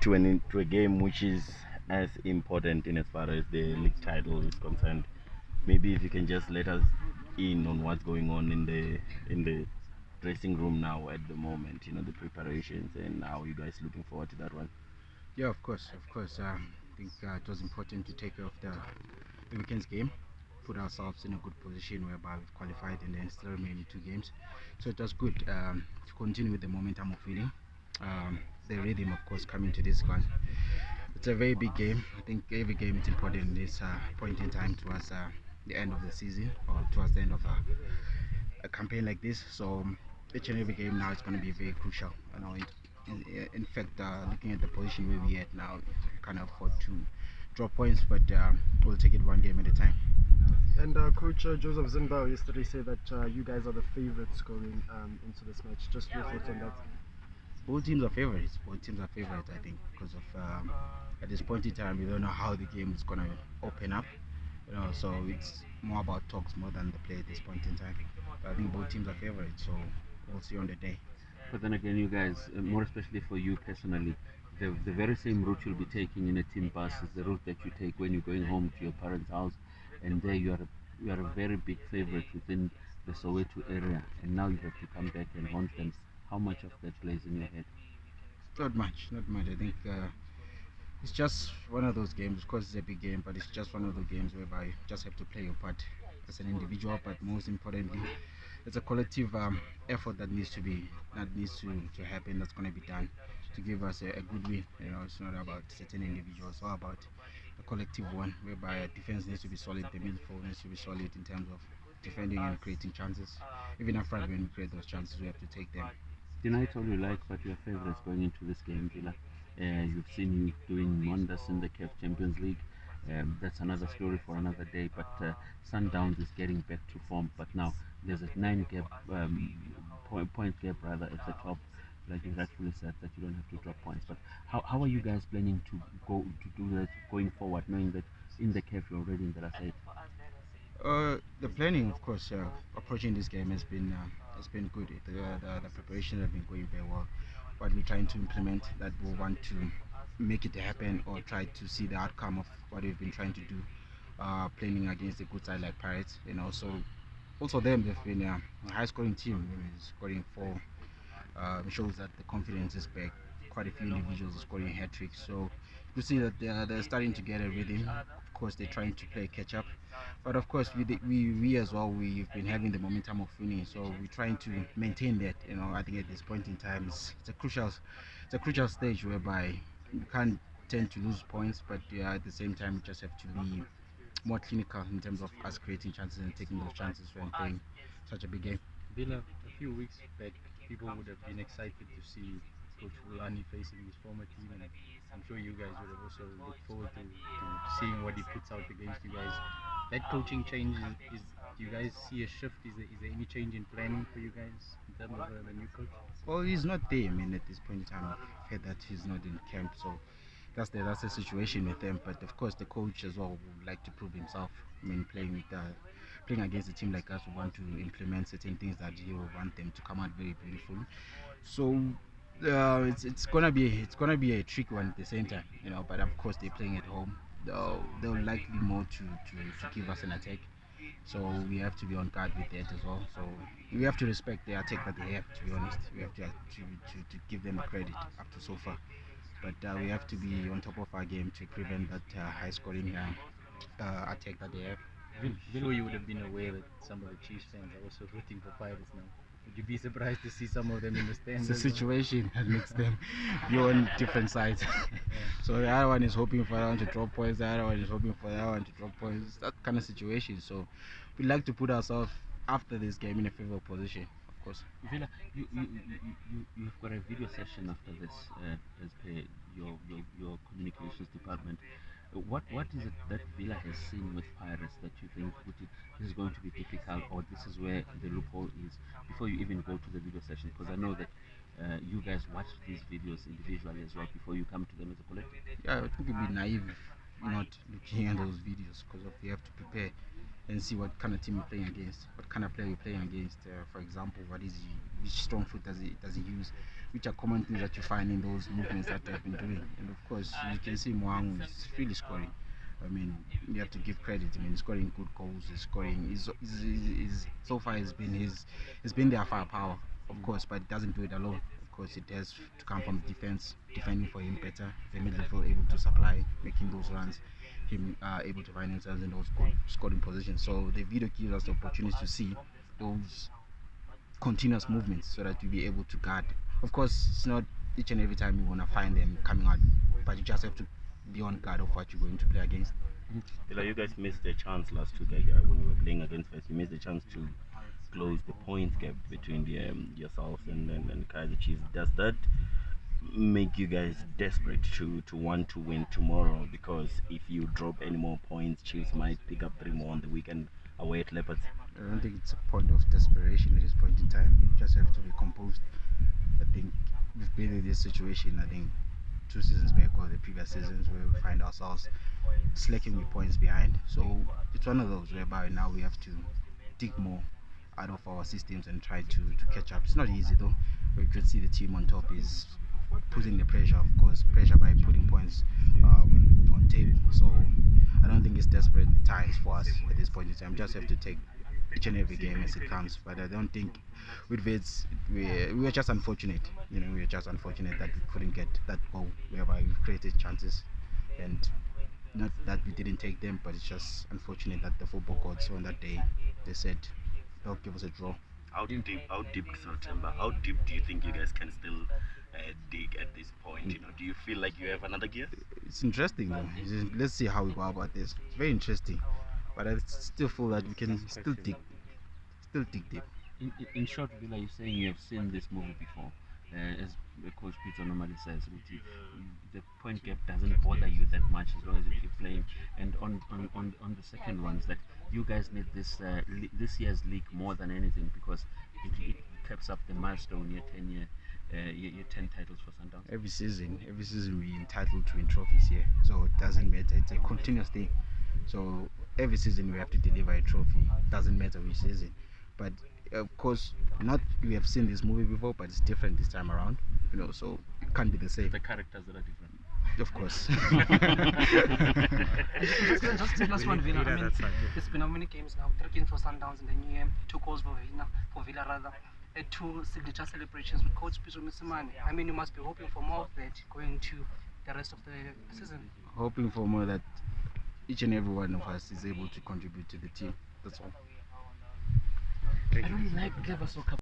to a game which is as important in as far as the league title is concerned. Maybe if you can just let us in on what's going on in the dressing room now at the moment. The preparations and how you guys looking forward to that one. Yeah, of course, of course. I think it was important to take care of the weekend's game, put ourselves in a good position whereby we've qualified and then still remaining 2 games. So it was good to continue with the momentum of winning. The rhythm, of course, coming to this one. It's a very big game. I think every game is important in this point in time towards the end of the season or towards the end of a campaign like this. So each and every game now is going to be very crucial. In fact, looking at the position where we're at now, we can't afford to drop points, but we'll take it one game at a time. And Coach Joseph Zimbao yesterday said that you guys are the favorites going into this match. Just your thoughts on that? Both teams are favorites. Both teams are favorites, I think, because of at this point in time, we don't know how the game is gonna open up. So it's more about talks more than the play at this point in time. But I think both teams are favorites, so we'll see on the day. But then again, you guys, more especially for you personally, the very same route you'll be taking in a team bus is the route that you take when you're going home to your parents' house, and there you are a very big favorite within the Soweto area, and now you have to come back and haunt them. How much of that plays in your head? Not much, not much. I think it's just one of those games. Of course, it's a big game, but it's just one of the games whereby you just have to play your part as an individual. But most importantly, it's a collective effort that needs to happen. That's going to be done to give us a good win. It's not about certain individuals. It's all about a collective one, whereby defense needs to be solid, the midfield needs to be solid in terms of defending and creating chances. Even up front, when we create those chances, we have to take them. United told you like what your favorites going into this game, Villa. You've seen you doing wonders in the CAF Champions League. That's another story for another day. But Sundowns is getting back to form. But now there's a point gap rather at the top, like you rightfully said, that you don't have to drop points. But how are you guys planning to go to do that going forward, knowing that in the CAF you're already in the last eight? The planning, of course, approaching this game has been good. The preparation has been going very well. What we're trying to implement, that we want to make it happen or try to see the outcome of what we've been trying to do. Playing against a good side like Pirates, also them they've been a high-scoring team. Scoring four shows that the confidence is back. Quite a few individuals are scoring hat tricks, so you see that they're starting to get a rhythm. Of course, they're trying to play catch up, but of course, we as well, we've been having the momentum of winning, so we're trying to maintain that. I think at this point in time, it's a crucial stage whereby you can't tend to lose points, but at the same time, we just have to be more clinical in terms of us creating chances and taking those chances when playing such a big game. Villa, a few weeks back, people would have been excited to see Coach Fulani facing his former team, and I'm sure you guys would have also looked forward to seeing what he puts out against you guys. That coaching change do you guys see a shift? Is there any change in planning for you guys in terms of the new coach? Well, he's not there. I mean, at this point in time, I've heard that he's not in camp, so that's the situation with them. But of course, the coach as well would like to prove himself. I mean, playing against a team like us, we want to implement certain things that he will want them to come out very beautiful. So it's gonna be a tricky one at the same time, But of course, they're playing at home. They'll likely more to give us an attack. So we have to be on guard with that as well. So we have to respect the attack that they have. To be honest, we have to give them the credit up to so far. But we have to be on top of our game to prevent that high-scoring attack that they have. Sure, you would have been aware that some of the Chiefs fans are also rooting for Pirates now. Would you be surprised to see some of them in the stands? It's a situation that makes them be on different sides. So the other one is hoping for that one to drop points, the other one is hoping for that one to drop points. That kind of situation. So we like to put ourselves after this game in a favorable position, of course. Villa, you've got a video session after this as per your communications department. What is it that Villa has seen with Pirates that you think this is going to be difficult, or this is where the loophole is before you even go to the video session? Because I know that you guys watch these videos individually as well before you come to them as a collective. Yeah, I think it'd be naive not looking at those videos because we have to prepare and see what kind of team you're playing against, what kind of player you're playing against. For example, which strong foot does he use, which are common things that you find in those movements that they've been doing. And of course, you can see Mwangu is really scoring. I mean, you have to give credit. I mean, he's scoring good goals. He's scoring. So far, he's been their firepower, of course, but it doesn't do it alone. Of course, it has to come from defense, defending for him better, the midfield able to supply, making those runs, him able to find himself in those good scoring positions. So the video gives us the opportunity to see those continuous movements so that you be able to guard. Of course, it's not each and every time you want to find them coming out, but you just have to be on guard of what you're going to play against. You guys missed a chance last week when you were playing against us. You missed a chance to close the points gap between the yourselves and Kaiser Chiefs. Does that make you guys desperate to want to win tomorrow? Because if you drop any more points, Chiefs might pick up 3 more on the weekend away at Leopards. I don't think it's a point of desperation at this point in time. You just have to be composed. I think we've been in this situation, I think, 2 seasons back or the previous seasons, where we find ourselves slacking with points behind. So it's one of those whereby now we have to dig more out of our systems and try to catch up. It's not easy though. You can see the team on top is putting the pressure, of course, pressure by putting points on table. So I don't think it's desperate times for us at this point in time. Just have to take each and every game as it comes. But I don't think with Vids, we were just unfortunate. We were just unfortunate that we couldn't get that goal whereby we created chances, and not that we didn't take them, but it's just unfortunate that the football gods on that day, they said they'll give us a draw. How deep September? How deep do you think you guys can still dig at this point? Do you feel like you have another gear? It's interesting though. Let's see how we go about this. It's very interesting, but I still feel that we can still dig deep. In short, Villa, you're saying you have seen this movie before. As Coach Peter normally says, the point gap doesn't bother you that much as long as you keep playing. And on the second ones, that you guys need this year's league more than anything, because it caps up the milestone, your 10 titles for Sundowns. Every season we're entitled to win trophies here, so it doesn't matter. It's a continuous thing. So every season we have to deliver a trophy. Doesn't matter which season, but of course, not we have seen this movie before, but it's different this time around. So it can't be the same. The characters that are different. Of course. just last one, Villa. I mean, it's been how many games now? 13 for Sundowns in the new year, 2 goals for Villa rather. 2 signature celebrations with Coach Piso Misimane. I mean, you must be hoping for more of that going to the rest of the season. Hoping for more, that each and every one of us is able to contribute to the team. That's all. I really like clever soccer.